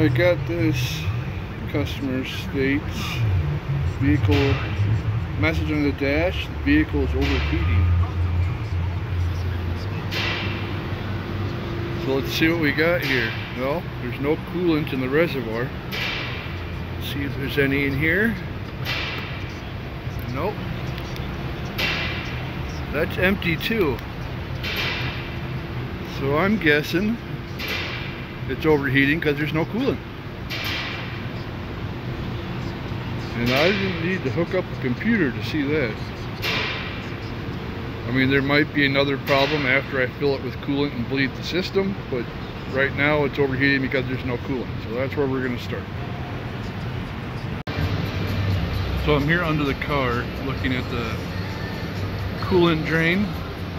I got this. Customer states vehicle message on the dash, the vehicle is overheating. So let's see what we got here. Well, there's no coolant in the reservoir. Let's see if there's any in here. Nope. That's empty too. So I'm guessing it's overheating because there's no coolant. And I didn't need to hook up a computer to see that. I mean, there might be another problem after I fill it with coolant and bleed the system, but right now it's overheating because there's no coolant. So that's where we're going to start. So I'm here under the car looking at the coolant drain,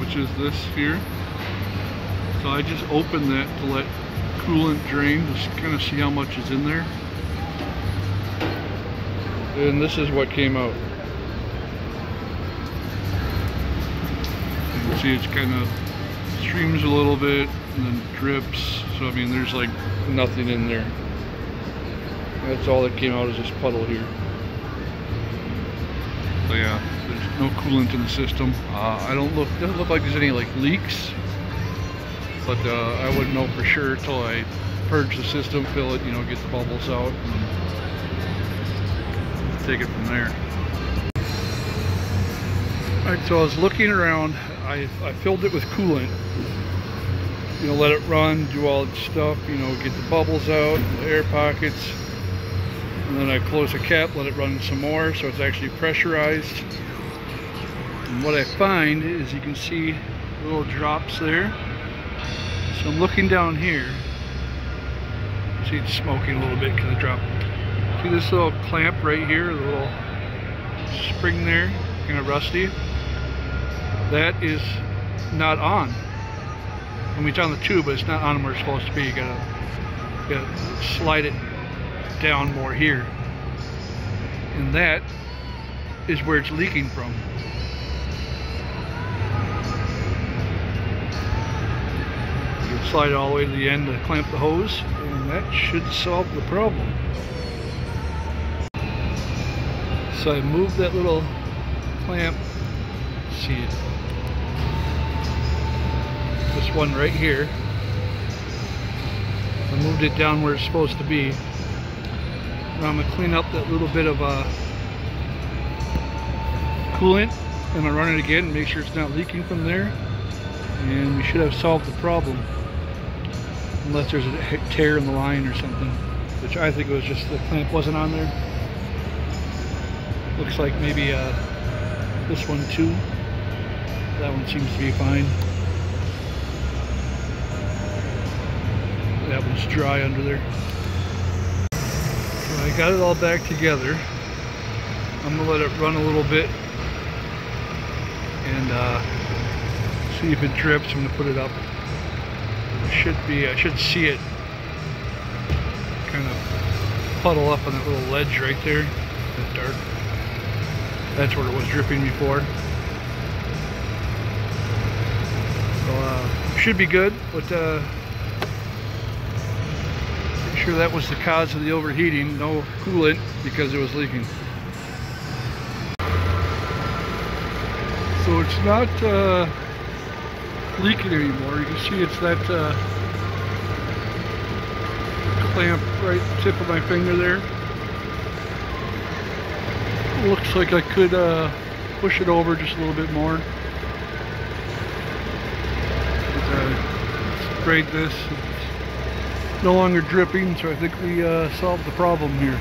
which is this here. So I just opened that to let coolant drain, just kind of see how much is in there. And this is what came out. You can see it's kind of streams a little bit and then drips. So I mean, there's like nothing in there. That's all that came out, is this puddle here. So yeah, there's no coolant in the system. Doesn't look like there's any like leaks, but I wouldn't know for sure until I purge the system, fill it, you know, get the bubbles out, and take it from there. Alright, so I was looking around. I filled it with coolant. You know, let it run, do all its stuff, you know, get the bubbles out, the air pockets. And then I close the cap, let it run some more, so it's actually pressurized. And what I find is you can see little drops there. So I'm looking down here. See, it's smoking a little bit because it dropped. See this little clamp right here, the little spring there, kind of rusty? That is not on. I mean, it's on the tube, but it's not on where it's supposed to be. You gotta slide it down more here. And that is where it's leaking from. You can slide it all the way to the end to clamp the hose, and that should solve the problem. So I moved that little clamp, see it, this one right here. I moved it down where it's supposed to be. Now I'm going to clean up that little bit of coolant. I'm going to run it again and make sure it's not leaking from there. And we should have solved the problem. Unless there's a tear in the line or something. Which I think it was just the clamp wasn't on there. Looks like maybe this one too. That one seems to be fine. That one's dry under there. So I got it all back together. I'm gonna let it run a little bit and see if it drips. I'm gonna put it up. It should be. I should see it kind of puddle up on that little ledge right there. That dark. That's where it was dripping before. So should be good, but pretty sure that was the cause of the overheating. No coolant because it was leaking. So it's not leaking anymore. You can see it's that clamp right at the tip of my finger there. Looks like I could push it over just a little bit more. Sprayed this. It's no longer dripping, so I think we solved the problem here.